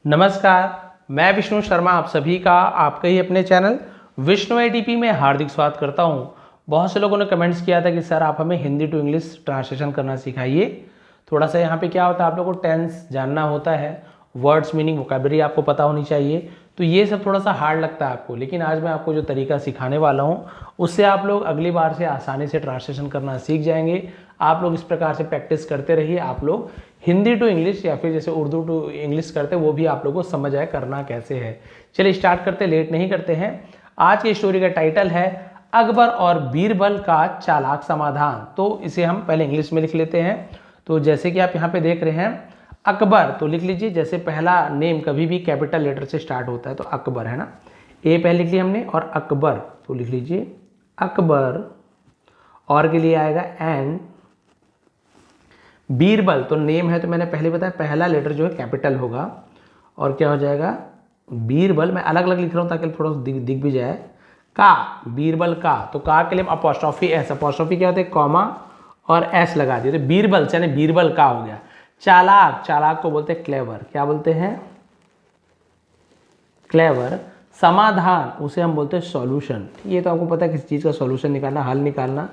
नमस्कार, मैं विष्णु शर्मा आप सभी का आपके ही अपने चैनल विष्णु एडीपी में हार्दिक स्वागत करता हूं। बहुत से लोगों ने कमेंट्स किया था कि सर आप हमें हिंदी टू इंग्लिश ट्रांसलेशन करना सिखाइए। थोड़ा सा यहाँ पे क्या होता है, आप लोगों को टेंस जानना होता है, वर्ड्स मीनिंग वोकैबुलरी आपको पता होनी चाहिए, तो ये सब थोड़ा सा हार्ड लगता है आपको। लेकिन आज मैं आपको जो तरीका सिखाने वाला हूँ उससे आप लोग अगली बार से आसानी से ट्रांसलेशन करना सीख जाएंगे। आप लोग इस प्रकार से प्रैक्टिस करते रहिए, आप लोग हिंदी टू इंग्लिश या फिर जैसे उर्दू टू इंग्लिश करते वो भी आप लोगों को समझ आए करना कैसे है। चलिए स्टार्ट करते, लेट नहीं करते हैं। आज की स्टोरी का टाइटल है अकबर और बीरबल का चालाक समाधान। तो इसे हम पहले इंग्लिश में लिख लेते हैं। तो जैसे कि आप यहाँ पे देख रहे हैं अकबर, तो लिख लीजिए जैसे पहला नेम कभी भी कैपिटल लेटर से स्टार्ट होता है तो अकबर है ना, ए पहले लिख लिया हमने, और अकबर तो लिख लीजिए अकबर, और के लिए आएगा एन। बीरबल तो नेम है तो मैंने पहले बताया पहला लेटर जो है कैपिटल होगा, और क्या हो जाएगा बीरबल। मैं अलग अलग लिख रहा हूँ ताकि थोड़ा दिख भी जाए। का, बीरबल का, तो का के लिए अपोस्ट्रोफी एस, अपोस्ट्रोफी क्या होता है कॉमा और एस लगा दिए तो बीरबल यानी बीरबल का हो गया। चालाक, चालाक को बोलते हैं क्लेवर, क्या बोलते हैं क्लेवर। समाधान उसे हम बोलते हैं सॉल्यूशन। ये तो आपको पता है किसी चीज़ का सॉल्यूशन निकालना, हल निकालना।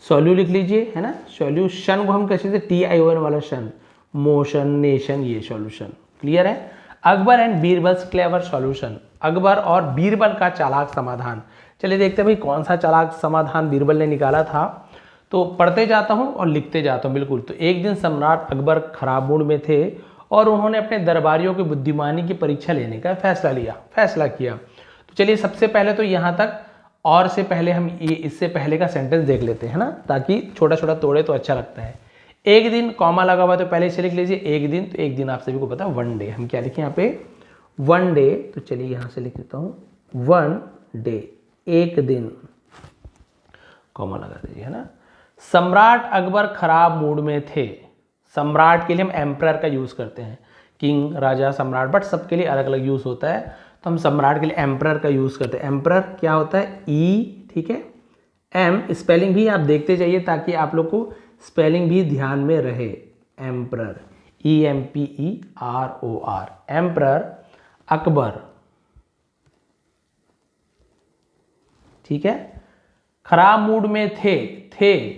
सॉल्यू लिख लीजिए है ना, सॉल्यूशन को हम कैसे TION वाला शन, मोशन नेशन, ये सॉल्यूशन क्लियर है। Akbar and Birbal's clever solution, Akbar और बीरबल का चालाक समाधान। चलिए देखते हैं भाई कौन सा चालाक समाधान बीरबल ने निकाला था। तो पढ़ते जाता हूँ और लिखते जाता हूँ बिल्कुल। तो एक दिन सम्राट अकबर खराब मूड में थे और उन्होंने अपने दरबारियों की बुद्धिमानी की परीक्षा लेने का फैसला किया। तो चलिए सबसे पहले तो यहाँ तक, और से पहले हम ये इससे पहले का सेंटेंस देख लेते हैं ना, ताकि छोटा छोटा तोड़े तो अच्छा लगता है। एक दिन कॉमा लगा हुआ तो पहले से लिख लीजिए एक दिन, तो एक दिन आप सभी को पता है वन डे। हम क्या लिखें यहाँ पे वन डे, तो चलिए यहाँ से लिख देता हूँ वन डे, एक दिन, कॉमा लगा दीजिए है ना। सम्राट अकबर खराब मूड में थे। सम्राट के लिए हम एम्परर का यूज करते हैं, किंग राजा सम्राट, बट सबके लिए अलग अलग यूज होता है। तो हम सम्राट के लिए एम्परर का यूज करते हैं। एम्परर क्या होता है ई, ठीक है, एम, स्पेलिंग भी आप देखते जाइए ताकि आप लोग को स्पेलिंग भी ध्यान में रहे। एम्परर EMPEROR, एम्परर अकबर, ठीक है। खराब मूड में थे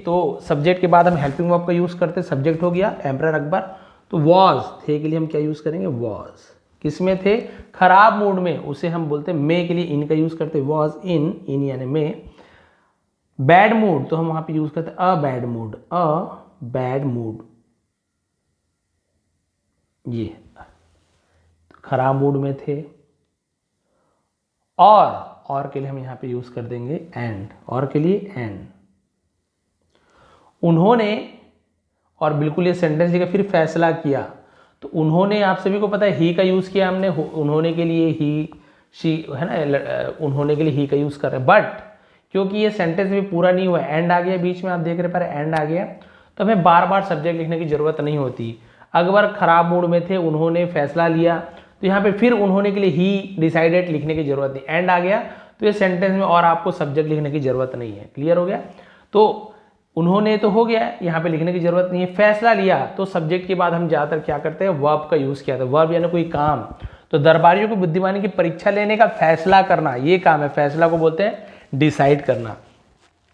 तो सब्जेक्ट के बाद हम हेल्पिंग वर्ब का यूज करते, सब्जेक्ट हो गया एम्परर अकबर। तो वॉज, थे के लिए हम क्या यूज करेंगे वॉज। किस में थे खराब मूड में, उसे हम बोलते हैं मे के लिए इन का यूज करते, वॉज इन यानी में। बैड मूड तो हम वहां पे यूज करते अ बैड मूड, ये खराब मूड में थे। और के लिए हम यहां पे यूज कर देंगे एंड, और के लिए एंड। उन्होंने, और बिल्कुल ये सेंटेंस लिखा, फिर फैसला किया, तो उन्होंने आप सभी को पता है ही का यूज किया हमने, उन्होंने के लिए ही, शी है ना, उन्होंने के लिए ही का यूज कर रहे हैं। बट क्योंकि ये सेंटेंस भी पूरा नहीं हुआ, एंड आ गया बीच में, आप देख रहे पर एंड आ गया, तो हमें बार बार सब्जेक्ट लिखने की जरूरत नहीं होती। अकबर खराब मूड में थे, उन्होंने फैसला लिया, तो यहाँ पे फिर उन्होंने के लिए ही डिसाइडेड लिखने की जरूरत नहीं, एंड आ गया, तो ये सेंटेंस में और आपको सब्जेक्ट लिखने की जरूरत नहीं है। क्लियर हो गया। तो उन्होंने तो हो गया, यहाँ पे लिखने की जरूरत नहीं है। फैसला लिया, तो सब्जेक्ट के बाद हम ज्यादातर क्या करते हैं वर्ब का यूज किया था, वर्ब यानी कोई काम। तो दरबारियों को बुद्धिमानी की परीक्षा लेने का फैसला करना, ये काम है, फैसला को बोलते हैं डिसाइड करना।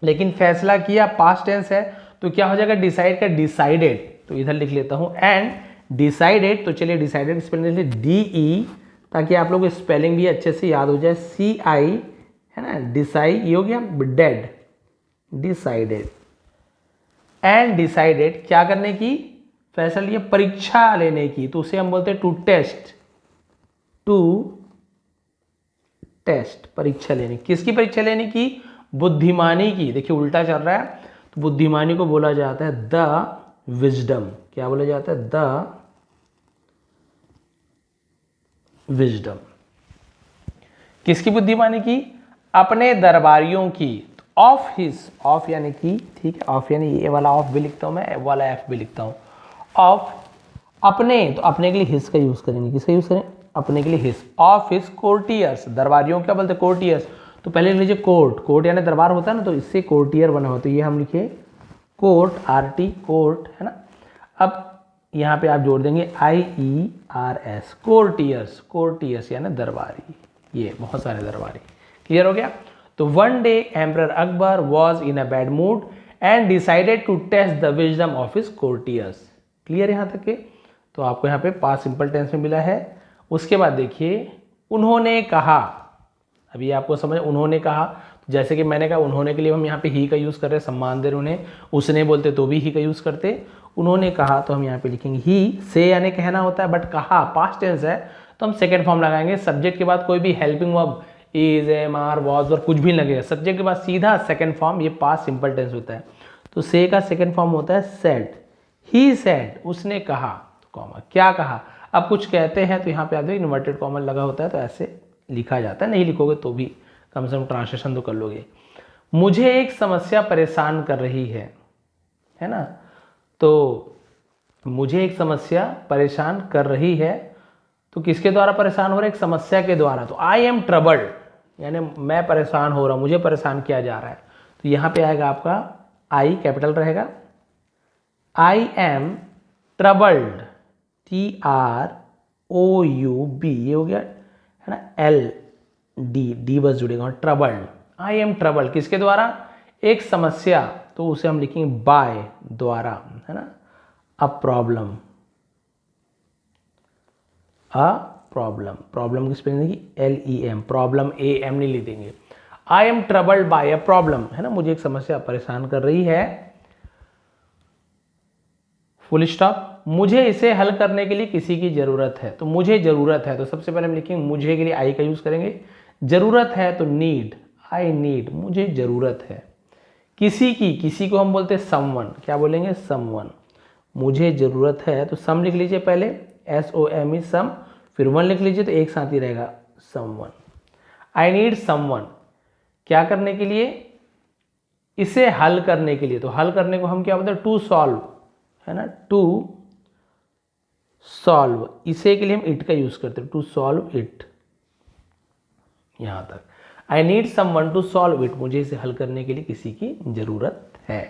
लेकिन फैसला किया पास्ट टेंस है, तो क्या हो जाएगा डिसाइड का डिसाइडेड, तो इधर लिख लेता हूं एंड डिसाइडेड। तो चलिए डिसाइडेड स्पेलिंग लिख DE, ताकि आप लोग को स्पेलिंग भी अच्छे से याद हो जाए, CI है ना, डिसाइड, ये हो गया डेड, डिसाइडेड एंड डिसाइडेड क्या करने की, फैसला लिया परीक्षा लेने की, तो उसे हम बोलते हैं टू टेस्ट, परीक्षा लेने। किसकी परीक्षा लेने की, बुद्धिमानी की। देखिए उल्टा चल रहा है, तो बुद्धिमानी को बोला जाता है द विजडम, क्या बोला जाता है द विजडम। किसकी बुद्धिमानी की, अपने दरबारियों की। ऑफ हिज, ऑफ यानी कि, ठीक है, ऑफ यानी ये वाला ऑफ भी लिखता हूं मैं, वाला एफ भी लिखता हूं। ऑफ अपने, तो अपने के लिए हिज का यूज करेंगे, किसका यूज करें अपने के लिए हिज। ऑफ हिज कोर्टियर्स, दरबारियों क्या बोलते हैं कोर्टियर्स, तो पहले लिख लीजिए कोर्ट यानी दरबार होता है ना, तो इससे कोर्टियर बना हो, तो ये हम लिखे कोर्ट, RT कोर्ट है ना। अब यहाँ पे आप जोड़ देंगे IERS, कोर्टियस यानी दरबारी, ये बहुत सारे दरबारी। क्लियर हो गया। तो one day emperor Akbar was in a bad mood and decided to test the wisdom of his courtiers. Clear यहाँ तक के। तो आपको यहाँ पे पास्ट सिंपल टेंस में मिला है। उसके बाद देखिए उन्होंने कहा, अभी आपको समझ, उन्होंने कहा, जैसे कि मैंने कहा उन्होंने के लिए हम यहाँ पे ही का यूज़ कर रहे हैं, सम्मान दे रहे उन्हें, उसने बोलते तो भी ही का यूज़ करते, उन्होंने कहा तो हम यहाँ पे लिखेंगे ही, से यानी कहना होता है, बट कहा पास्ट टेंस है तो हम सेकेंड फॉर्म लगाएंगे। सब्जेक्ट के बाद कोई भी helping verb is, am, are, was और कुछ भी लगेगा, सब्जेक्ट के बाद सीधा सेकेंड फॉर्म, ये पास्ट सिंपल टेंस होता है। तो से का सेकेंड फॉर्म होता है सेड, ही सेड, उसने कहा, कॉमा, क्या कहा। अब कुछ कहते हैं तो यहाँ पे आप इन्वर्टेड कॉमा लगा होता है तो ऐसे लिखा जाता है, नहीं लिखोगे तो भी कम से कम ट्रांसलेशन तो कर लोगे। मुझे एक समस्या परेशान कर रही है ना। तो मुझे एक समस्या परेशान कर रही है, तो किसके द्वारा परेशान हो रहा है, एक समस्या के द्वारा। तो आई एम ट्रबल्ड यानी मैं परेशान हो रहा हूँ, मुझे परेशान किया जा रहा है। तो यहाँ पे आएगा आपका आई कैपिटल रहेगा, आई एम ट्रबल्ड, TROUB, ये हो गया है ना, LD बस जुड़ेगा, ट्रबल्ड, आई एम ट्रबल्ड किसके द्वारा, एक समस्या, तो उसे हम लिखेंगे बाय, द्वारा, है ना, अ प्रॉब्लम, प्रॉब्लम की स्पेलिंग देखिए LEM, प्रॉब्लम AM नहीं लिख देंगे। I am troubled by a problem, है ना, मुझे एक समस्या परेशान कर रही है, फुल स्टॉप। मुझे इसे हल करने के लिए किसी की जरूरत है, तो मुझे जरूरत है, तो सबसे पहले हम लिखेंगे मुझे के लिए आई का यूज करेंगे, जरूरत है तो नीड, आई नीड, मुझे जरूरत है। किसी को हम बोलते हैं समवन, क्या बोलेंगे, समवन, मुझे जरूरत है, तो सम लिख लीजिए पहले, SOME सम, फिर वन लिख लीजिए तो एक साथ ही रहेगा समवन। आई नीड समवन, क्या करने के लिए, इसे हल करने के लिए। तो हल करने को हम क्या बोलते हैं, टू सॉल्व, है ना, टू सॉल्व, इसे के लिए हम इट का यूज करते हैं, टू सॉल्व इट, यहां तक। I need someone to solve it, मुझे इसे हल करने के लिए किसी की जरूरत है।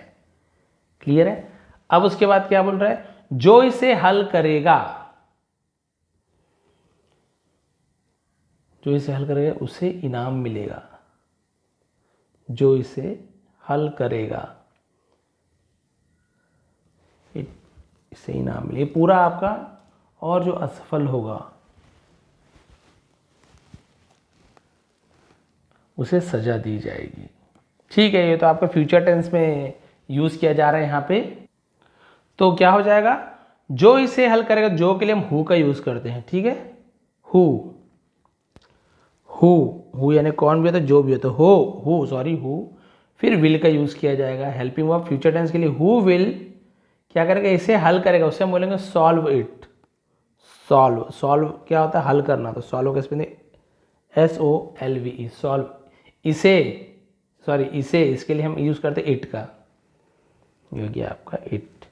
क्लियर है। अब उसके बाद क्या बोल रहा है, जो इसे हल करेगा, जो इसे हल करेगा उसे इनाम मिलेगा, जो इसे हल करेगा इसे इनाम मिलेगा, पूरा आपका, और जो असफल होगा उसे सजा दी जाएगी। ठीक है, ये तो आपका फ्यूचर टेंस में यूज किया जा रहा है यहाँ पे। तो क्या हो जाएगा, जो इसे हल करेगा, जो के लिए हम हु का यूज करते हैं, ठीक है, हु यानी कौन भी होता है, जो भी होता है, हु, फिर विल का यूज किया जाएगा हेल्पिंग वर्ब फ्यूचर टेंस के लिए। हु विल क्या करेगा, इसे हल करेगा, उससे हम बोलेंगे सॉल्व इट, सॉल्व क्या होता है, हल करना, तो सॉल्व का स्पेलिंग SOLVE, सॉल्व, इसे, इसके लिए हम यूज करते हैं इट का, ये हो गया आपका it.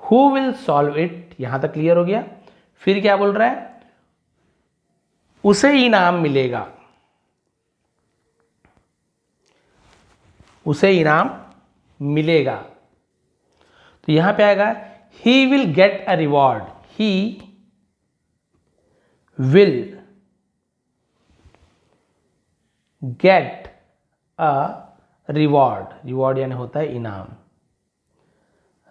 Who will solve it, यहां तक क्लियर हो गया। फिर क्या बोल रहा है, उसे इनाम मिलेगा, उसे इनाम मिलेगा। तो यहां पे आएगा he will get a reward, he will get a reward यानी होता है इनाम,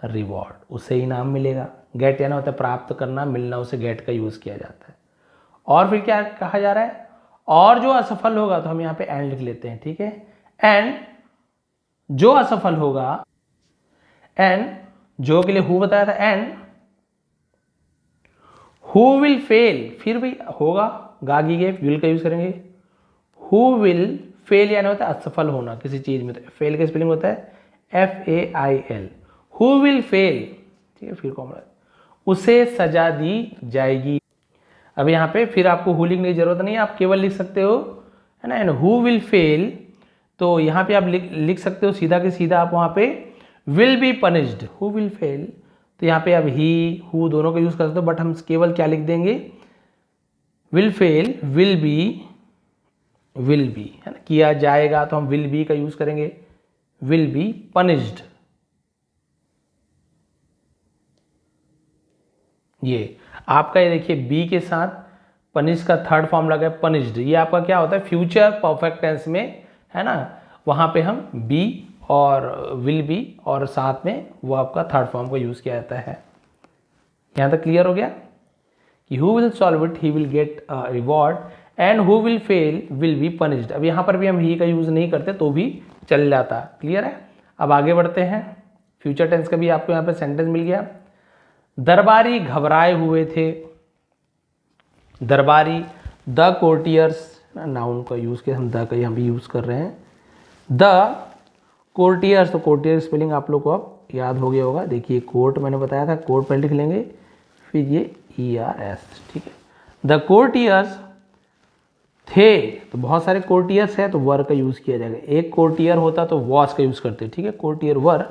रिवॉर्ड, उसे इनाम मिलेगा। गेट यानी होता है प्राप्त करना, मिलना, उसे गेट का यूज किया जाता है। और फिर क्या कहा जा रहा है, और जो असफल होगा, तो हम यहाँ पे एंड लिख लेते हैं, ठीक है, एंड जो असफल होगा, एंड जो के लिए हु बताया था, एंड हु विल फेल, फिर भी होगा, गागी के विल का यूज करेंगे, हु विल फेल यानी होता है असफल होना किसी चीज में, तो फेल का स्पेलिंग होता है FAIL, हु विल फेल, ठीक है, फिर कॉमन, उसे सजा दी जाएगी। अब यहाँ पे फिर आपको हु लिखने की जरूरत नहीं है, आप केवल लिख सकते हो, है ना, एंड हु विल फेल, तो यहाँ पे आप लिख सकते हो सीधा के सीधा, आप वहाँ पे will be punished, who will fail, तो यहाँ पे आप ही हु दोनों का यूज कर सकते हो, बट हम केवल क्या लिख देंगे, विल फेल, विल बी, है ना, किया जाएगा, तो हम विल बी का यूज करेंगे, विल बी पनिश्ड, ये आपका, ये देखिए बी के साथ पनिश का थर्ड फॉर्म लगा है पनिश्ड, ये आपका क्या होता है फ्यूचर परफेक्ट टेंस में, है ना, वहाँ पे हम बी और विल बी और साथ में वो आपका थर्ड फॉर्म को यूज़ किया जाता है। यहाँ तक क्लियर हो गया कि who will solve it he will get reward and who will fail will be punished. अब यहाँ पर भी हम ही का यूज़ नहीं करते तो भी चल जाता। क्लियर है। अब आगे बढ़ते हैं। फ्यूचर टेंस का भी आपको यहाँ पे सेंटेंस मिल गया। दरबारी घबराए हुए थे। दरबारी, द कोर्टियर्स, नाउन का यूज़ किया, हम द का यहाँ भी यूज़ कर रहे हैं। द कोर्टियर्स, तो कोर्टियर स्पेलिंग आप लोग को अब याद हो गया होगा। देखिए कोर्ट मैंने बताया था, कोर्ट पहले लिख लेंगे फिर ये ERS, ठीक है। द कोर्टियर्स थे, तो बहुत सारे कोर्टियर्स है तो वर का यूज़ किया जाएगा। एक कोर्टियर होता तो वॉस का यूज़ करते, ठीक है। कोर्टियर वर।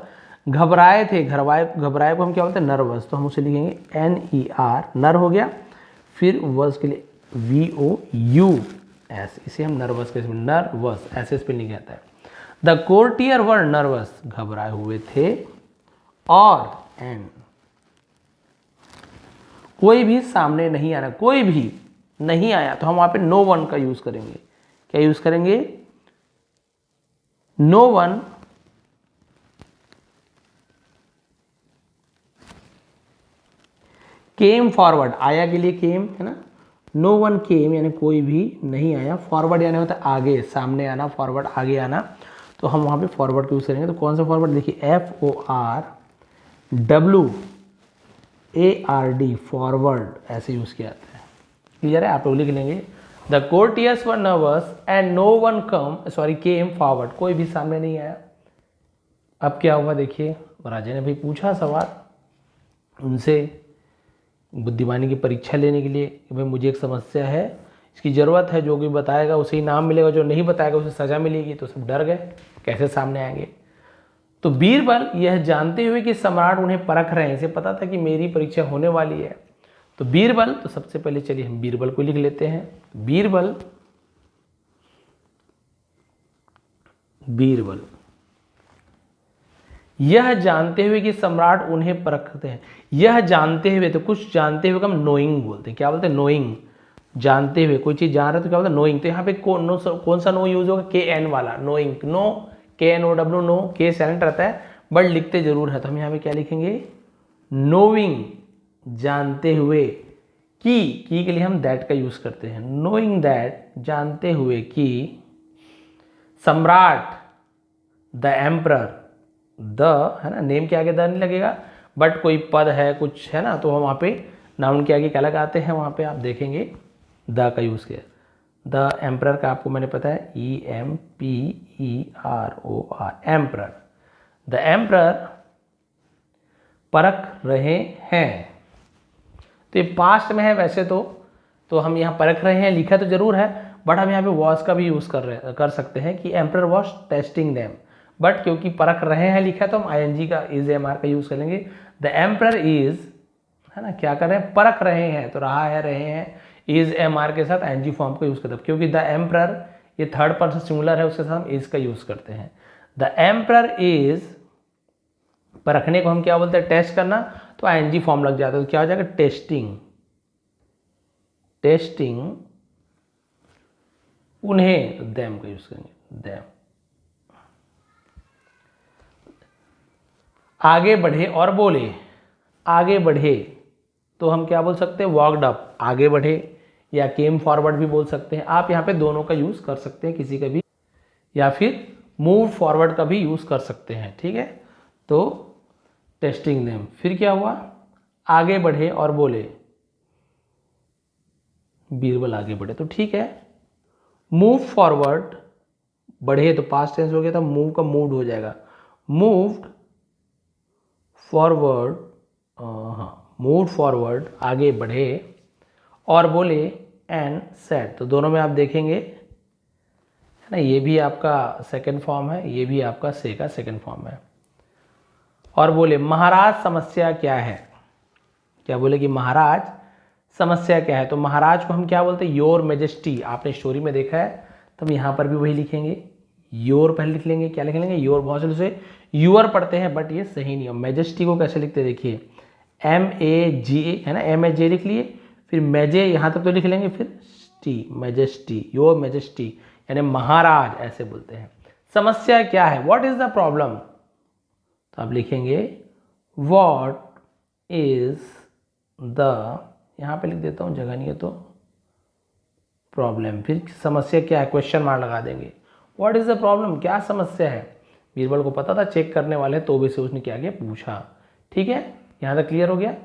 घबराए थे, घबराए को हम क्या बोलते हैं नर्वस, तो हम उसे लिखेंगे NER, नर हो गया। फिर वर्स के लिए VOUS, इसे हम नर्वस के नर्वस ऐसे स्पेलिंग कहता है। द कोर्टियर वर नर्वस, घबराए हुए थे। और एंड, कोई भी सामने नहीं आना, कोई भी नहीं आया तो हम वहां पे नो वन का यूज करेंगे। क्या यूज करेंगे? नो वन केम फॉरवर्ड, आया के लिए केम है ना। नो वन केम यानी कोई भी नहीं आया। फॉरवर्ड यानी होता है आगे, सामने आना, फॉरवर्ड आगे आना, तो हम वहां पे फॉरवर्ड का यूज करेंगे। तो कौन सा फॉरवर्ड? देखिए FORWARD, फॉरवर्ड ऐसे यूज किया जाता है। क्लियर है। आप लोग लिख लेंगे the courtiers were nervous and no one came forward, कोई भी सामने नहीं आया। अब क्या हुआ देखिए, राजा ने भाई पूछा सवाल उनसे बुद्धिमानी की परीक्षा लेने के लिए कि भाई मुझे एक समस्या है, इसकी ज़रूरत है, जो कोई बताएगा उसे ही नाम मिलेगा, जो नहीं बताएगा उसे सज़ा मिलेगी। तो सब डर गए, कैसे सामने आएंगे। तो बीरबल यह जानते हुए कि सम्राट उन्हें परख रहे हैं, इसे पता था कि मेरी परीक्षा होने वाली है, तो बीरबल, तो सबसे पहले चलिए हम बीरबल को लिख लेते हैं। बीरबल, बीरबल यह जानते हुए कि सम्राट उन्हें परखते हैं। यह जानते हुए, तो कुछ जानते हुए का हम नोइंग बोलते हैं। क्या बोलते हैं? नोइंग। जानते हुए कोई चीज जान रहे तो क्या बोलते हैं? नोइंग। तो यहाँ पे कौन सा नो यूज होगा? KN वाला, नोइंग। नो, KNOW, नो, के साइलेंट रहता है बट लिखते जरूर है, तो हम यहाँ पे क्या लिखेंगे? नोइंग, जानते हुए। की के लिए हम दैट का यूज करते हैं। नोइंग दैट, जानते हुए कि सम्राट, द एम्परर, द है ना, नेम के आगे द नहीं लगेगा, बट कोई पद है कुछ है ना, तो हम वहाँ पे नाउन के आगे क्या लगाते हैं, वहाँ पे आप देखेंगे द का यूज़ किया। द एम्परर का आपको मैंने पता है EMPEROR, एम्परर। द एम्परर परख रहे हैं, तो ये पास्ट में है वैसे तो हम यहाँ परख रहे हैं लिखा तो जरूर है, बट हम यहाँ पे वॉज का भी यूज़ कर सकते हैं कि emperor was testing them, but क्योंकि परख रहे हैं लिखा तो हम ING का इज MR का यूज़ करेंगे। द एम्परर इज, है ना, क्या कर रहे हैं? परख रहे हैं, तो रहा है, रहे हैं, इज MR के साथ ING फॉर्म का यूज़ करते हैं। क्योंकि द एम्परर ये थर्ड पर्सन सिंगुलर है, उसके साथ हम इज का यूज़ करते हैं। द एम्परर इज, परखने को हम क्या बोलते हैं? टेस्ट करना, तो ING फॉर्म लग जाता है, तो क्या हो जाएगा? टेस्टिंग। टेस्टिंग उन्हें, देम का यूज करेंगे, देम। आगे बढ़े और बोले, आगे बढ़े तो हम क्या बोल सकते हैं? वॉकड अप, आगे बढ़े, या केम फॉरवर्ड भी बोल सकते हैं। आप यहाँ पे दोनों का यूज कर सकते हैं, किसी का भी, या फिर मूव फॉरवर्ड का भी यूज कर सकते हैं, ठीक है। तो टेस्टिंग देम, फिर क्या हुआ? आगे बढ़े और बोले, बीरबल आगे बढ़े, तो ठीक है। मूव फॉरवर्ड, बढ़े तो पास्ट टेंस हो गया, तो मूव का मूव्ड हो जाएगा, मूव्ड फॉरवर्ड, हाँ, मूव फॉरवर्ड, आगे बढ़े, और बोले एंड सेड, तो दोनों में आप देखेंगे है ना, ये भी आपका सेकंड फॉर्म है, ये भी आपका से का सेकंड फॉर्म है। और बोले महाराज समस्या क्या है? क्या बोले कि महाराज समस्या क्या है? तो महाराज को हम क्या बोलते हैं? Your majesty. आपने स्टोरी में देखा है, तो हम यहाँ पर भी वही लिखेंगे, योर पहले लिख लेंगे। क्या लिख लेंगे? योर। बहुत से यूर पढ़ते हैं बट ये सही नहीं है। मेजेस्टी को कैसे लिखते हैं? देखिए MAGA है ना, MAJ लिख लिए, फिर मेजे यहाँ तक तो लिख लेंगे, फिर टी, मेजेस्टी, योर मेजेस्टी यानी महाराज ऐसे बोलते हैं। समस्या क्या है, व्हाट इज द प्रॉब्लम, तो आप लिखेंगे व्हाट इज द, यहाँ पे लिख देता हूँ, जगह नहीं है तो प्रॉब्लम, फिर समस्या क्या है, क्वेश्चन मार्क लगा देंगे। व्हाट इज द प्रॉब्लम, क्या समस्या है। बीरबल को पता था चेक करने वाले, तो भी से उसने क्या किया, पूछा। ठीक है, यहाँ तक क्लियर हो गया।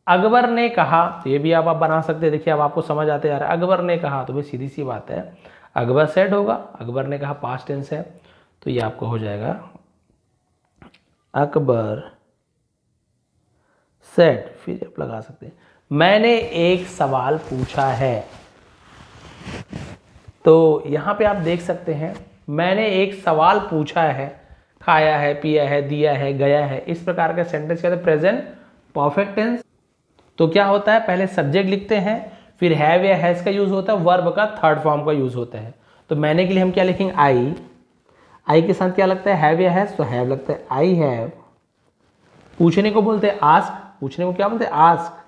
अकबर ने कहा, तो ये भी आप बना सकते हैं। देखिए अब आपको समझ आते जा रहा है, अकबर ने कहा, तो भाई सीधी सी बात है, अकबर सेड होगा, अकबर ने कहा पास्ट टेंस है, तो ये आपका हो जाएगा अकबर सेड, फिर आप लगा सकते हैं मैंने एक सवाल पूछा है। तो यहाँ पे आप देख सकते हैं मैंने एक सवाल पूछा है, खाया है, पिया है, दिया है, गया है, इस प्रकार का सेंटेंस कहते हैं प्रेजेंट परफेक्ट टेंस। तो क्या होता है, पहले सब्जेक्ट लिखते हैं, फिर हैव या हैज का यूज होता है, वर्ब का थर्ड फॉर्म का यूज होता है। तो मैंने के लिए हम क्या लिखेंगे, आई के साथ क्या लगता है, हैव या हैज, तो हैव लगता है, आई हैव। पूछने को बोलते हैं आस्क, पूछने को क्या बोलते हैं, आस्क,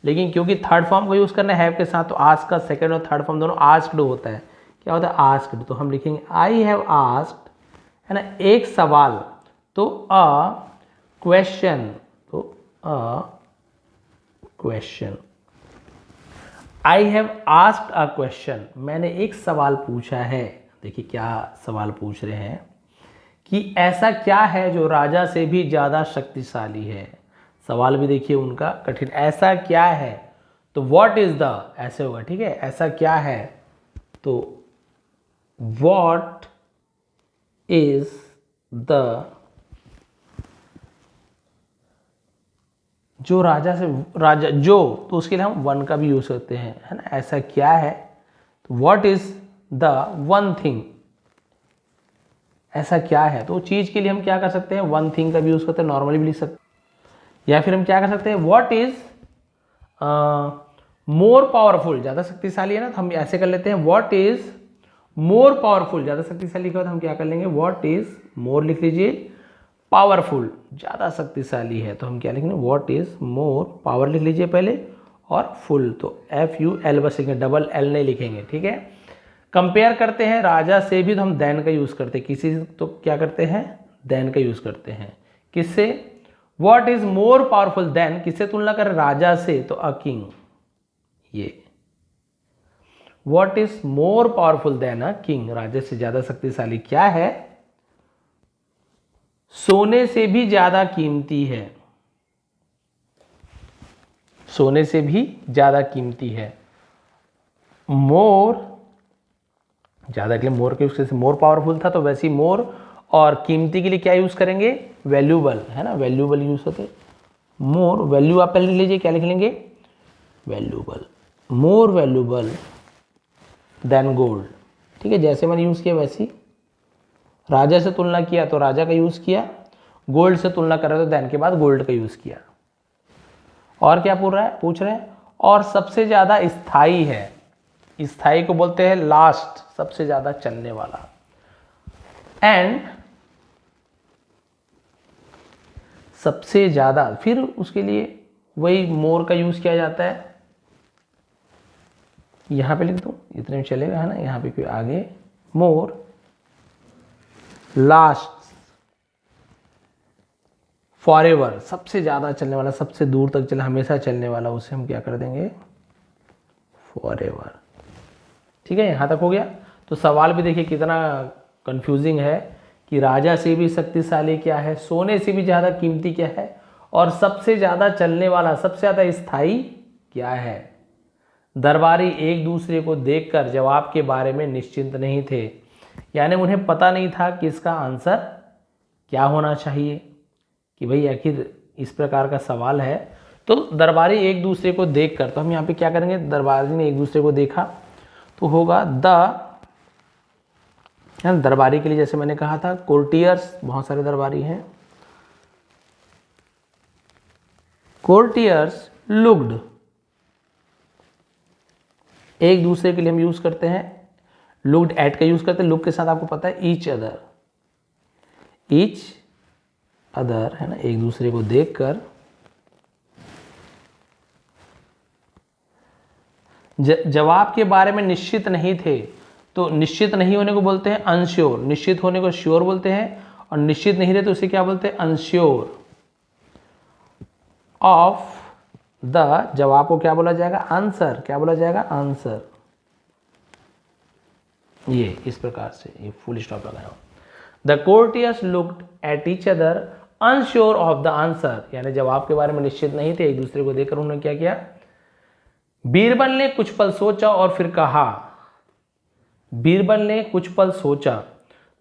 लेकिन क्योंकि थर्ड फॉर्म का यूज करना है हैव के साथ, तो आस्क का सेकंड और थर्ड फॉर्म दोनों आस्क्ड होता है। क्या होता है, आस्क्ड, तो हम लिखेंगे आई हैव आस्क्ड, है ना, एक सवाल, तो अ क्वेश्चन, तो a question, I have asked a question, मैंने एक सवाल पूछा है। देखिए क्या सवाल पूछ रहे हैं कि ऐसा क्या है जो राजा से भी ज्यादा शक्तिशाली है। सवाल भी देखिए उनका कठिन, ऐसा क्या है, तो व्हाट इज द, ऐसे होगा, ठीक है, ऐसा क्या है, तो व्हाट इज द, जो राजा से, राजा जो, तो उसके लिए हम वन का भी यूज करते हैं, है ना, ऐसा क्या है, तो what is the one thing, ऐसा क्या है, तो चीज के लिए हम क्या कर सकते हैं, वन थिंग का भी यूज करते हैं, नॉर्मली भी लिख सकते हैं, या फिर हम क्या कर सकते हैं, व्हाट इज मोर पावरफुल, ज्यादा शक्तिशाली है ना, तो हम ऐसे कर लेते हैं, व्हाट इज मोर पावरफुल, ज्यादा शक्तिशाली के बाद हम क्या कर लेंगे, व्हाट इज, मोर लिख लीजिए, पावरफुल ज्यादा शक्तिशाली है, तो हम क्या लिखेंगे, व्हाट इज मोर, पावर लिख लीजिए पहले, और फुल, तो FUL बस लिखेंगे, डबल L नहीं लिखेंगे, ठीक है। कंपेयर करते हैं राजा से भी, तो हम देन का यूज करते हैं, किसी से तो क्या करते हैं, देन का यूज करते हैं, किससे, what is more powerful than, किससे तुलना करें, राजा से, तो अ किंग, ये what is more powerful than a king, राजा से ज्यादा शक्तिशाली क्या है, सोने से भी ज्यादा कीमती है, सोने से भी ज्यादा कीमती है, मोर, ज्यादा के लिए मोर के यूज, मोर पावरफुल था तो वैसे ही मोर, और कीमती के लिए क्या यूज करेंगे, वैल्यूबल, है ना, वैल्यूबल यूज होते, मोर, वैल्यू आप पहले लिख लीजिए, क्या लिख लेंगे, valuable, more valuable than gold, ठीक है, जैसे मैंने यूज किया वैसे ही, राजा से तुलना किया तो राजा का यूज किया, गोल्ड से तुलना कर रहे तो देन के बाद गोल्ड का यूज किया। और क्या पूछ रहे हैं, और सबसे ज्यादा स्थायी है, स्थायी को बोलते हैं लास्ट, सबसे ज्यादा चलने वाला, एंड सबसे ज्यादा, फिर उसके लिए वही मोर का यूज किया जाता है, यहां पे लिख दूं, इतने में चलेगा, है ना, यहां पे कोई आगे, मोर लास्ट फॉरएवर, सबसे ज्यादा चलने वाला, सबसे दूर तक चले, हमेशा चलने वाला, उसे हम क्या कर देंगे, फॉरएवर, ठीक है, यहां तक हो गया। तो सवाल भी देखिए कितना कंफ्यूजिंग है कि राजा से भी शक्तिशाली क्या है, सोने से भी ज्यादा कीमती क्या है, और सबसे ज्यादा चलने वाला, सबसे ज्यादा स्थायी क्या है। दरबारी एक दूसरे को देखकर जवाब के बारे में निश्चिंत नहीं थे, यानी उन्हें पता नहीं था कि इसका आंसर क्या होना चाहिए, कि भाई आखिर इस प्रकार का सवाल है। तो दरबारी एक दूसरे को देखकर, तो हम यहाँ पे क्या करेंगे, दरबारी ने एक दूसरे को देखा, तो होगा दरबारी के लिए जैसे मैंने कहा था, कोर्टियर्स, बहुत सारे दरबारी हैं, कोर्टियर्स लुक्ड, एक दूसरे के लिए हम यूज करते हैं, लुक्ड एट का यूज करते हैं, लुक के साथ आपको पता है ईच अदर, है ना, एक दूसरे को देखकर, जवाब के बारे में निश्चित नहीं थे, तो निश्चित नहीं होने को बोलते हैं अनश्योर, निश्चित होने को श्योर बोलते हैं, और निश्चित नहीं रहे तो उसे क्या बोलते हैं अनश्योर ऑफ द, जवाब को क्या बोला जाएगा आंसर, क्या बोला जाएगा आंसर। ये इस प्रकार से ये फुल स्टॉप लगाया। The courtiers looked at each other unsure of the answer, यानी जवाब के बारे में निश्चित नहीं थे, एक दूसरे को देखकर उन्होंने क्या किया, बीरबल ने कुछ पल सोचा और फिर कहा, बीरबल ने कुछ पल सोचा,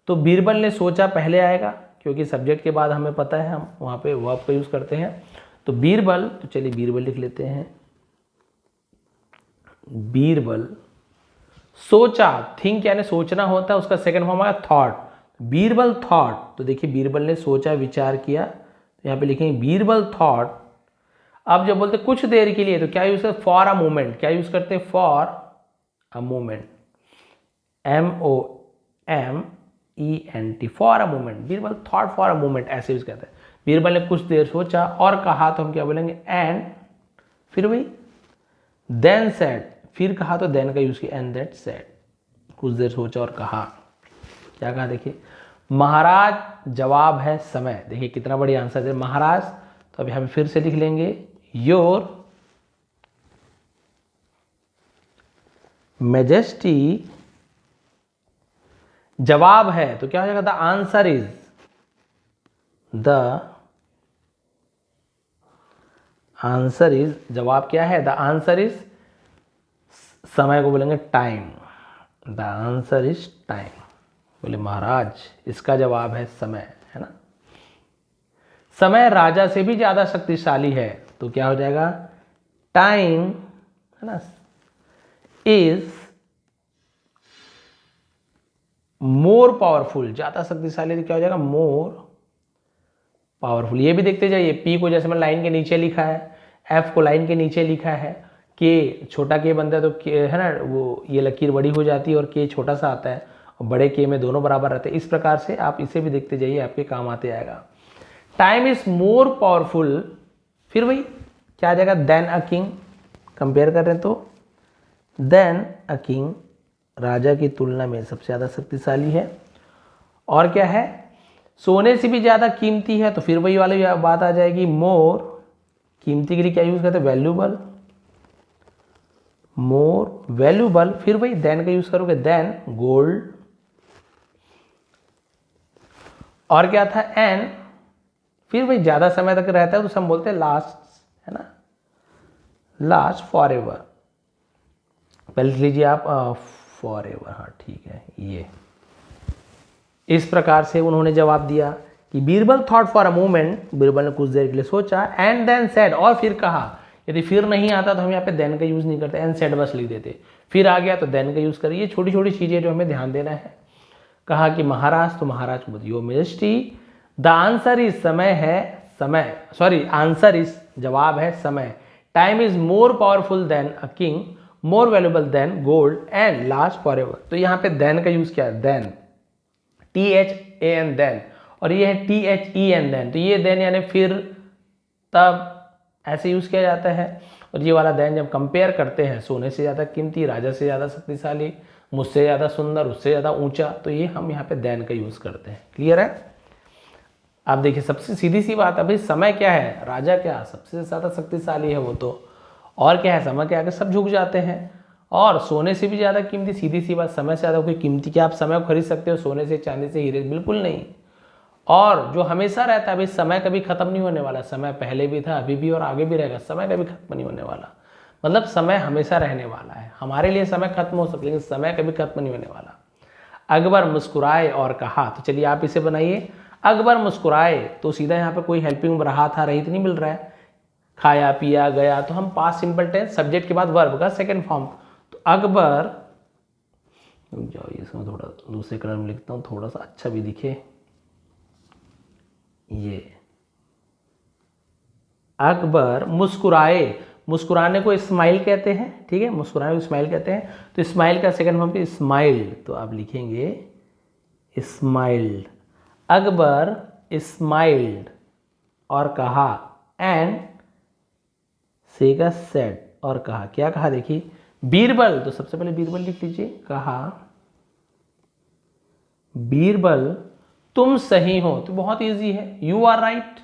तो बीरबल ने सोचा पहले आएगा क्योंकि सब्जेक्ट के बाद हमें पता है हम वहाँ पे वर्ब का यूज़ करते हैं। तो बीरबल, तो चलिए बीरबल लिख लेते हैं, बीरबल सोचा, थिंक यानी सोचना होता है, उसका सेकंड फॉर्म आया थॉट, बीरबल थॉट, तो देखिए बीरबल ने सोचा विचार किया, तो यहाँ पे लिखेंगे बीरबल थॉट। अब जब बोलते कुछ देर के लिए तो क्या यूज करते, फॉर अ मोमेंट, क्या यूज करते हैं for a moment, MOMENT, for a moment, Birbal thought for a moment, ऐसे यूज करते हैं। बीरबल ने कुछ देर सोचा और कहा, तो हम क्या बोलेंगे एंड, फिर वही देन सेड, फिर कहा तो देन का यूज किया, एंड दैट सेड, कुछ देर सोचा और कहा, क्या कहा देखिए, महाराज जवाब है समय, देखिए कितना बड़ी आंसर है महाराज, तो अभी हम फिर से लिख लेंगे योर मैजेस्टी, जवाब है तो क्या हो जाएगा, the answer is, the answer is, जवाब क्या है, द आंसर इज, समय को बोलेंगे time, the answer is time, बोले महाराज इसका जवाब है समय, है ना। समय राजा से भी ज्यादा शक्तिशाली है, तो क्या हो जाएगा, टाइम, है ना, इज मोर पावरफुल, ज्यादा शक्तिशाली, तो क्या हो जाएगा मोर पावरफुल। ये भी देखते जाइए, पी को जैसे मैं लाइन के नीचे लिखा है, एफ को लाइन के नीचे लिखा है, के छोटा के बनता है तो के, है ना, वो ये लकीर बड़ी हो जाती है और के छोटा सा आता है, और बड़े के में दोनों बराबर रहते हैं। इस प्रकार से आप इसे भी देखते जाइए, आपके काम आते आएगा। टाइम इज मोर पावरफुल, फिर वही क्या आ जाएगा, देन अ किंग, कंपेयर कर रहे हैं तो देन अ किंग, राजा की तुलना में सबसे ज़्यादा शक्तिशाली है। और क्या है, सोने से भी ज़्यादा कीमती है, तो फिर वही वाली बात आ जाएगी, मोर, कीमती के लिए क्या यूज़ करते हैं, वैल्यूबल, मोर वैल्यूबल, फिर वही देन का यूज़ करोगे, देन गोल्ड। और क्या था, एन, फिर वही ज़्यादा समय तक रहता है तो हम बोलते हैं लास्ट, है ना, लास्ट फॉर एवर, पहले लिख लीजिए आप फॉर एवर, हाँ ठीक है। ये इस प्रकार से उन्होंने जवाब दिया कि Birbal thought for a moment, Birbal ने कुछ देर के लिए सोचा, एंड देन सेड, और फिर कहा। यदि फिर नहीं आता तो हम यहाँ पे देन का यूज़ नहीं करते, एंड सेड बस लिख देते, फिर आ गया तो देन का यूज़ करिए। ये छोटी छोटी चीज़ें जो हमें ध्यान देना है। कहा कि महाराज, तो महाराज को बोलिए your majesty, the answer is, समय है, समय, सॉरी आंसर इज, जवाब है समय, time is more powerful than a king, more valuable than gold, and last forever. तो यहाँ पे देन का यूज़ किया है, देन, THAN देन, और ये है THEN देन, तो ये देन यानी फिर, तब, ऐसे यूज़ किया जाता है। और ये वाला देन जब कंपेयर करते हैं, सोने से ज़्यादा कीमती, राजा से ज़्यादा शक्तिशाली, मुझसे ज़्यादा सुंदर, उससे ज़्यादा ऊंचा, तो ये हम यहाँ पे देन का यूज़ करते हैं। क्लियर है। आप देखिए सबसे सीधी सी बात है भाई, समय क्या है, राजा क्या सबसे ज़्यादा शक्तिशाली है वो तो, और क्या है, समय के आगे सब झुक जाते हैं, और सोने से भी ज़्यादा कीमती, सीधी सी बात, समय से ज़्यादा कोई कीमती, क्या आप समय को खरीद सकते हो सोने से, चांदी से, हीरे, बिल्कुल नहीं। और जो हमेशा रहता है भाई, समय कभी खत्म नहीं होने वाला, समय पहले भी था, अभी भी और आगे भी रहेगा, समय कभी खत्म नहीं होने वाला, मतलब समय हमेशा रहने वाला है। हमारे लिए समय खत्म हो सकता है लेकिन समय कभी खत्म नहीं होने वाला। अकबर मुस्कुराए और कहा, तो चलिए आप इसे बनाइए, अकबर मुस्कुराए, तो सीधा यहाँ पे कोई हेल्पिंग रहा था, रही तो नहीं मिल रहा है, खाया पिया गया, तो हम पास्ट सिंपल टेंस, सब्जेक्ट के बाद वर्ब का सेकंड फॉर्म, तो अकबर, जाओ इसमें थोड़ा दूसरे कलर में लिखता हूँ, थोड़ा सा अच्छा भी दिखे, ये अकबर मुस्कुराए, मुस्कुराने को स्माइल कहते हैं, ठीक है, मुस्कुराने को स्माइल कहते हैं, तो स्माइल का सेकंड फॉर्म पे स्माइल, तो आप लिखेंगे स्माइल्ड, अकबर स्माइल्ड, और कहा, एंड सेगा सेड, और कहा, क्या कहा देखिए, बीरबल, तो सबसे पहले बीरबल लिख लीजिए। कहा बीरबल तुम सही हो, तो बहुत इजी है, यू आर राइट।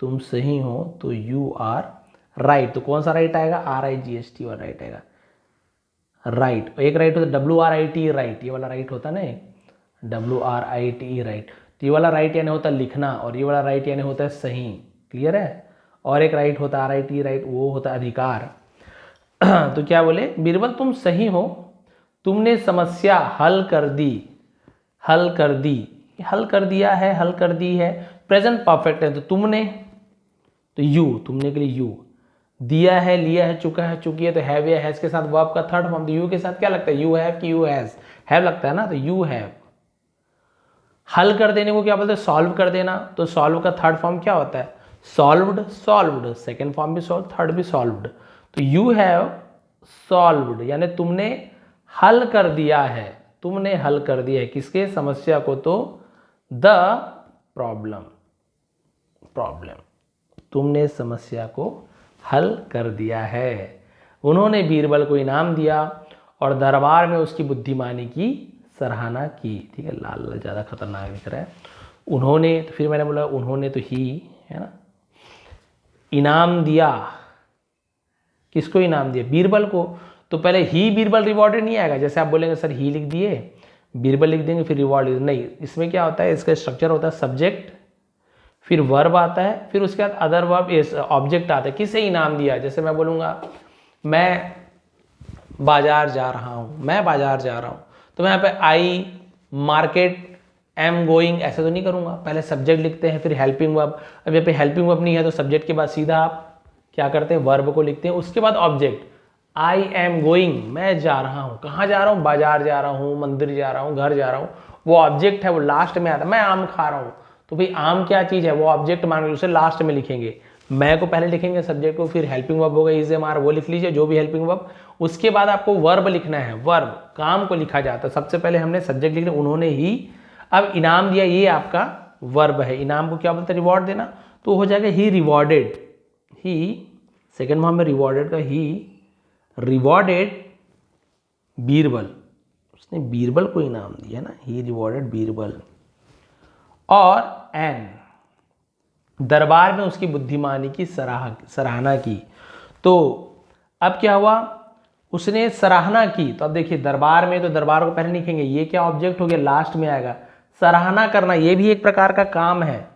तुम सही हो तो यू आर राइट, तो कौन सा राइट आएगा, RIGHT और राइट आएगा, राइट। एक राइट होता है WRIT राइट, ये वाला राइट होता है ना, WRIT राइट। तो ये वाला राइट यानी होता है लिखना, और ये वाला राइट यानी होता है सही, क्लियर है। और एक राइट होता है RIT राइट, वो होता है अधिकार। तो क्या बोले, बीरबल तुम सही हो, तुमने समस्या हल कर दी, हल कर दी, हल कर दिया है, हल कर दी है, प्रेजेंट परफेक्ट है, तो तुमने, तो यू, तुमने के लिए यू, दिया है, लिया है, चुका है, चुकी है, तो हैव या हैज के साथ वर्ब का थर्ड फॉर्म, तो यू के साथ क्या लगता है, यू हैव कि यू हैज, हैव लगता है ना, तो यू हैव। हल कर देने को क्या बोलते हैं, सॉल्व कर देना, तो सॉल्व का थर्ड फॉर्म क्या होता है, सॉल्व्ड, सॉल्व्ड, सेकंड फॉर्म भी सॉल्व, थर्ड भी सॉल्व्ड, तो यू हैव सॉल्व्ड यानी तुमने हल कर दिया है, तुमने हल कर दिया है किसके, समस्या को, तो द प्रॉब्लम, प्रॉब्लम, तुमने समस्या को हल कर दिया है। उन्होंने बीरबल को इनाम दिया और दरबार में उसकी बुद्धिमानी की सराहना की। ठीक है, लाल लाल ज़्यादा खतरनाक दिख रहा है। उन्होंने, तो फिर मैंने बोला उन्होंने, तो ही है ना, इनाम दिया, किसको इनाम दिया, बीरबल को। तो पहले ही बीरबल रिवॉर्डेड नहीं आएगा, जैसे आप बोलेंगे सर ही लिख दिए, बीरबल लिख देंगे, फिर रिवॉर्ड नहीं, इसमें क्या होता है, इसका स्ट्रक्चर होता है सब्जेक्ट, फिर वर्ब आता है, फिर उसके बाद अदर वर्ब ऑब्जेक्ट आता है, किसे इनाम दिया। जैसे मैं बोलूँगा मैं बाजार जा रहा हूँ, मैं बाजार जा रहा हूँ, तो मैं यहाँ पे आई मार्केट एम गोइंग ऐसे तो नहीं करूँगा, पहले सब्जेक्ट लिखते हैं, फिर हेल्पिंग वर्ब। अब यहाँ पे हेल्पिंग वर्ब नहीं है तो सब्जेक्ट के बाद सीधा आप क्या करते हैं, वर्ब को लिखते हैं, उसके बाद ऑब्जेक्ट, आई एम गोइंग, मैं जा रहा हूँ, कहाँ जा रहा हूँ, बाजार जा रहा हूँ, मंदिर जा रहा हूँ, घर जा रहा हूँ, वो ऑब्जेक्ट है, वो लास्ट में आता है। मैं आम खा रहा हूँ, तो भाई आम क्या चीज़ है, वो ऑब्जेक्ट मान लीजिए, उसे लास्ट में लिखेंगे, मैं को पहले लिखेंगे, सब्जेक्ट को, फिर हेल्पिंग वर्ब होगा इज एम आर, वो लिख लीजिए जो भी हेल्पिंग वर्ब, उसके बाद आपको वर्ब लिखना है, वर्ब काम को लिखा जाता है। सबसे पहले हमने सब्जेक्ट लिखना, उन्होंने ही, अब इनाम दिया, ये आपका वर्ब है, इनाम को क्या बोलते हैं, रिवॉर्ड देना, तो हो जाएगा ही रिवॉर्डेड, ही सेकेंड फॉर्म में रिवॉर्डेड का, ही रिवॉर्डेड बीरबल, उसने बीरबल को इनाम दिया ना, ही रिवॉर्डेड बीरबल। और एन, दरबार में उसकी बुद्धिमानी की सराहना की। तो अब क्या हुआ, उसने सराहना की, तो अब देखिए दरबार में, तो दरबार को पहले लिखेंगे, ये क्या ऑब्जेक्ट हो गया, लास्ट में आएगा, सराहना करना ये भी एक प्रकार का काम है।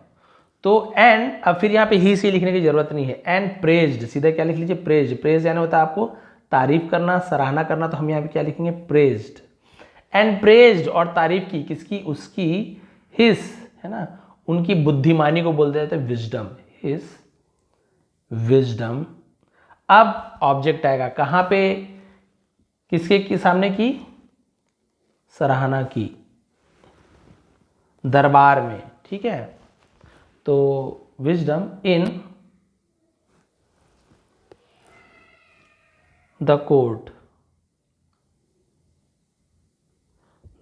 तो एंड, अब फिर यहाँ पे ही से लिखने की जरूरत नहीं है, एंड प्रेज्ड, सीधा क्या लिख लीजिए, प्रेज्ड, प्रेज यानी होता है आपको तारीफ करना, सराहना करना, तो हम यहाँ पे क्या लिखेंगे, प्रेज्ड, एंड प्रेज्ड, और तारीफ की किसकी, उसकी, हिस है ना, उनकी बुद्धिमानी को बोलते हैं विजडम, हिज विजडम। अब ऑब्जेक्ट आएगा कहाँ पे, किसके सामने की, सराहना की, दरबार में, ठीक है। तो विजडम इन द कोर्ट,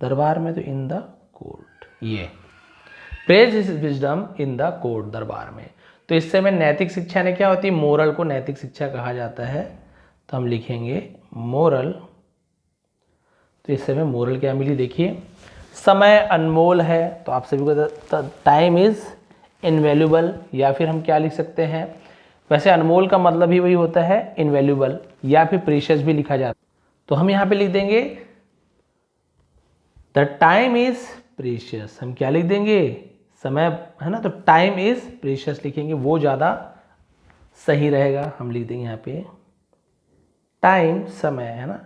दरबार में, तो इन द कोर्ट, ये praise his wisdom in the court, दरबार में। तो इससे में नैतिक शिक्षा ने क्या होती है, मोरल को नैतिक शिक्षा कहा जाता है, तो हम लिखेंगे मोरल। तो इससे में मोरल क्या मिली, देखिए समय अनमोल है, तो आप सभी को टाइम इज इनवैल्यूएबल, या फिर हम क्या लिख सकते हैं, वैसे अनमोल का मतलब ही वही होता है इनवैल्यूएबल, या फिर प्रीशियस भी लिखा जाता है, तो हम यहाँ पे लिख देंगे द टाइम इज प्रीशियस, हम क्या लिख देंगे, समय है ना, तो टाइम इज प्रीशियस लिखेंगे, वो ज़्यादा सही रहेगा, हम लिख देंगे यहाँ पे टाइम, समय है ना,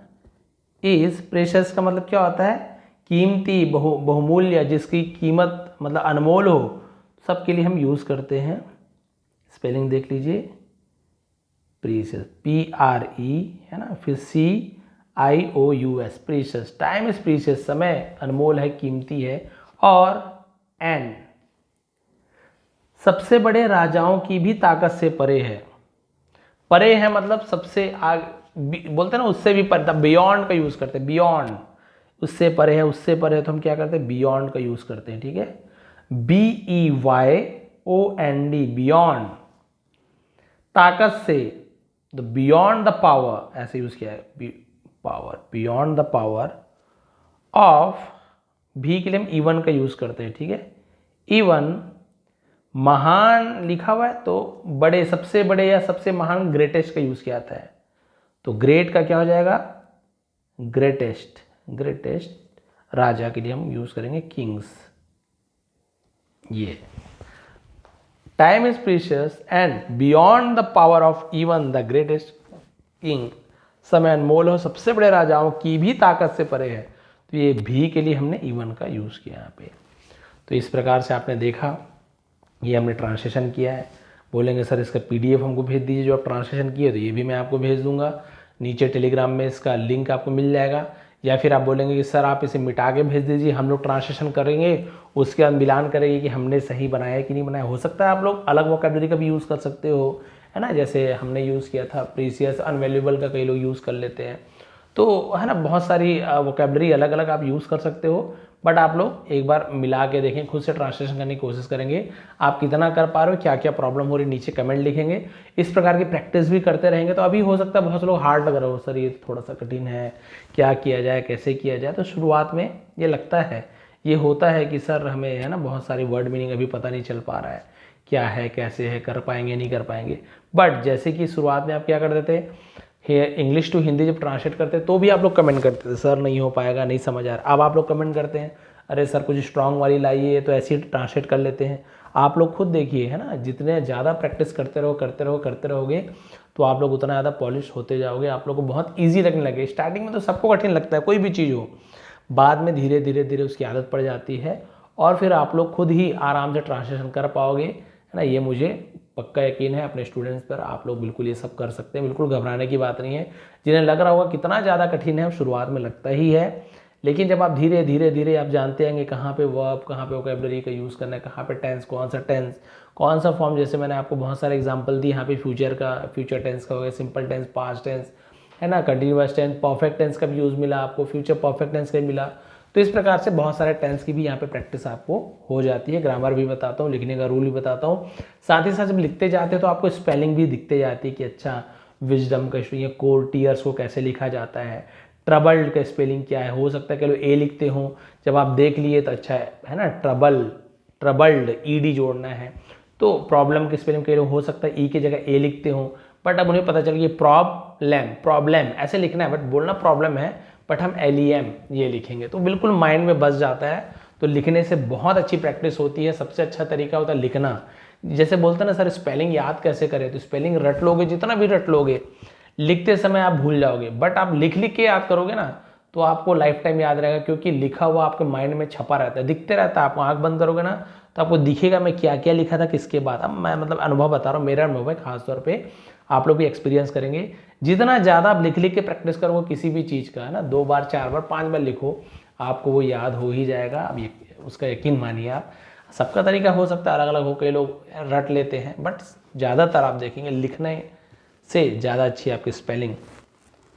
इज प्रेशियस का मतलब क्या होता है, कीमती, बहुमूल्य, जिसकी कीमत मतलब अनमोल हो, सबके लिए हम यूज़ करते हैं। स्पेलिंग देख लीजिए, प्रीशियस, PRE है ना, फिर CIOUS, precious, time is precious, समय अनमोल है, कीमती है। और एन, सबसे बड़े राजाओं की भी ताकत से परे है, परे है मतलब सबसे बोलते हैं ना, उससे भी परे, बियॉन्ड का यूज करते हैं, बियॉन्ड, उससे परे है, उससे परे है, तो हम क्या करते हैं, बियॉन्ड का यूज करते हैं, ठीक है, BEYOND, बियॉन्ड, ताकत से, द बियॉन्ड द पावर, ऐसे यूज किया है, power, beyond the power of, भी के लिए हम इवन का यूज़ करते हैं, ठीक है। इवन महान लिखा हुआ है तो बड़े, सबसे बड़े या सबसे महान, ग्रेटेस्ट का यूज़ किया जाता है। तो ग्रेट का क्या हो जाएगा, ग्रेटेस्ट, ग्रेटेस्ट राजा के लिए हम यूज़ करेंगे किंग्स। ये time is precious and beyond the power of even the greatest king, समय अनमोल हो, सबसे बड़े राजाओं की भी ताकत से परे है। तो ये भी के लिए हमने इवन का यूज़ किया यहाँ पे। तो इस प्रकार से आपने देखा, ये हमने ट्रांसलेशन किया है। बोलेंगे सर इसका PDF हमको भेज दीजिए जो आप ट्रांसलेशन किए, तो ये भी मैं आपको भेज दूंगा। नीचे टेलीग्राम में इसका लिंक आपको मिल जाएगा, या फिर आप बोलेंगे कि सर आप इसे मिटा के भेज दीजिए, हम लोग ट्रांसलेशन करेंगे, उसके बाद मिलान करेंगे कि हमने सही बनाया है कि नहीं बनाया। हो सकता है आप लोग अलग वोकैबुलरी का भी यूज़ कर सकते हो, है ना, जैसे हमने यूज़ किया था प्रीसियस, अनवैल्यूएबल का कई लोग यूज़ कर लेते हैं। तो है ना, बहुत सारी वोकैबुलरी अलग अलग आप यूज़ कर सकते हो, बट आप लोग एक बार मिला के देखें, खुद से ट्रांसलेशन करने की कोशिश करेंगे। आप कितना कर पा रहे हो, क्या क्या प्रॉब्लम हो रही है, नीचे कमेंट लिखेंगे। इस प्रकार की प्रैक्टिस भी करते रहेंगे। तो अभी हो सकता है बहुत से लोग हार्ड लग रहे हो, सर ये थोड़ा सा कठिन है, क्या किया जाए, कैसे किया जाए। तो शुरुआत में ये लगता है, ये होता है कि सर हमें, है ना, बहुत सारी वर्ड मीनिंग अभी पता नहीं चल पा रहा है, क्या है कैसे है, कर पाएंगे नहीं कर पाएंगे। बट जैसे कि शुरुआत में आप क्या कर देते, इंग्लिश टू हिंदी जब ट्रांसलेट करते तो भी आप लोग कमेंट करते थे सर नहीं हो पाएगा, नहीं समझ आ रहा। अब आप लोग कमेंट करते हैं अरे सर कुछ स्ट्रांग वाली लाइए, तो ऐसे ही ट्रांसलेट कर लेते हैं। आप लोग खुद देखिए, है ना, जितने ज़्यादा प्रैक्टिस करते रहोगे तो आप लोग उतना ज़्यादा पॉलिश होते जाओगे, आप लोग को बहुत ईजी लगने लगे। स्टार्टिंग में तो सबको कठिन लगता है कोई भी चीज़ हो, बाद में धीरे धीरे उसकी आदत पड़ जाती है, और फिर आप लोग खुद ही आराम से ट्रांसलेशन कर पाओगे, है ना। ये मुझे पक्का यकीन है अपने स्टूडेंट्स पर, आप लोग बिल्कुल ये सब कर सकते हैं, बिल्कुल घबराने की बात नहीं है। जिन्हें लग रहा होगा कितना ज़्यादा कठिन है, शुरुआत में लगता ही है, लेकिन जब आप धीरे धीरे आप जानते हैं कि कहाँ पे वर्ब, कहाँ पे वोकैबुलरी का यूज़ करना है, कहाँ पे टेंस, कौन सा फॉर्म, जैसे मैंने आपको बहुत सारे एग्जांपल दिए यहाँ पे, फ्यूचर टेंस का हो गया, सिंपल टेंस, पास्ट टेंस, है ना, कंटिन्यूअस टेंस, परफेक्ट टेंस का भी यूज़ मिला आपको, फ्यूचर परफेक्ट टेंस का भी मिला। तो इस प्रकार से बहुत सारे टेंस की भी यहाँ पे प्रैक्टिस आपको हो जाती है। ग्रामर भी बताता हूँ, लिखने का रूल भी बताता हूँ, साथ ही साथ जब लिखते जाते हैं तो आपको स्पेलिंग भी दिखते जाती है कि अच्छा विजडम का कोर्टियर्स को कैसे लिखा जाता है, ट्रबल्ड का स्पेलिंग क्या है। हो सकता है कि लोग ए लिखते हों, जब आप देख लिए तो अच्छा है ना, ट्रबल्ड ईडी जोड़ना है। तो प्रॉब्लम के स्पेलिंग कई लोग हो सकता है ई की जगह ए लिखते हों, बट अब उन्हें पता चल गया प्रॉब्लम ऐसे लिखना है, बट बोलना प्रॉब्लम है, बट हम LEM ये लिखेंगे, तो बिल्कुल माइंड में बस जाता है। तो लिखने से बहुत अच्छी प्रैक्टिस होती है। सबसे अच्छा तरीका होता है लिखना। जैसे बोलते हैं ना सर स्पेलिंग याद कैसे करें, तो स्पेलिंग रट लोगे, जितना भी रट लोगे, लिखते समय आप भूल जाओगे, बट आप लिख के याद करोगे ना तो आपको लाइफ टाइम याद रहेगा, क्योंकि लिखा हुआ आपके माइंड में छपा रहता है, दिखते रहता है। आप आंख बंद करोगे ना तो आपको दिखेगा मैं क्या क्या लिखा था किसके बाद। अब मैं मतलब अनुभव बता रहा हूँ, मेरा अनुभव है, खासतौर पे आप लोग भी एक्सपीरियंस करेंगे। जितना ज़्यादा आप लिख के प्रैक्टिस करोगे किसी भी चीज़ का, है ना, 2 बार 4 बार 5 बार लिखो, आपको वो याद हो ही जाएगा। अब उसका यकीन मानिए आप। सबका तरीका हो सकता है अलग अलग हो, कई लोग रट लेते हैं, बट ज़्यादातर आप देखेंगे लिखने से ज़्यादा अच्छी आपकी स्पेलिंग,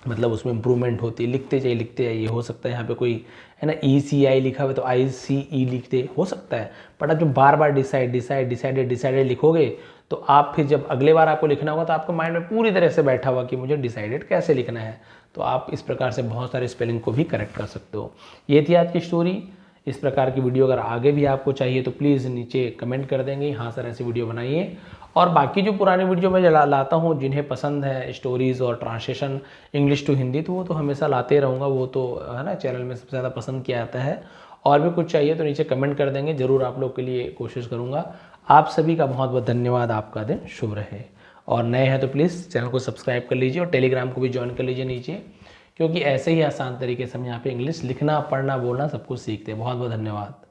मतलब उसमें इंप्रूवमेंट होती है। लिखते जाइए। हो सकता है यहाँ पे कोई, है ना, ECI लिखा हुआ है तो ICE लिखते, हो सकता है। बट आप जो बार बार डिसाइडेड लिखोगे तो आप फिर जब अगले बार आपको लिखना होगा तो आपको माइंड में पूरी तरह से बैठा हुआ कि मुझे डिसाइडेड कैसे लिखना है। तो आप इस प्रकार से बहुत सारे स्पेलिंग को भी करेक्ट कर सकते हो। ये थी आज की स्टोरी। इस प्रकार की वीडियो अगर आगे भी आपको चाहिए तो प्लीज़ नीचे कमेंट कर देंगे, हाँ सर ऐसी वीडियो बनाइए। और बाकी जो पुरानी वीडियो मैं लाता हूँ, जिन्हें पसंद है स्टोरीज़ और ट्रांसलेशन इंग्लिश टू हिंदी, तो वो तो हमेशा लाते रहूँगा। वो तो है ना, चैनल में सबसे ज़्यादा पसंद किया जाता है। और भी कुछ चाहिए तो नीचे कमेंट कर देंगे, ज़रूर आप लोग के लिए कोशिश करूँगा। आप सभी का बहुत बहुत धन्यवाद। आपका दिन शुभ रहे। और नए हैं तो प्लीज़ चैनल को सब्सक्राइब कर लीजिए और टेलीग्राम को भी ज्वाइन कर लीजिए नीचे, क्योंकि ऐसे ही आसान तरीके से हम यहाँ पे इंग्लिश लिखना, पढ़ना, बोलना सब कुछ सीखते हैं। बहुत बहुत धन्यवाद।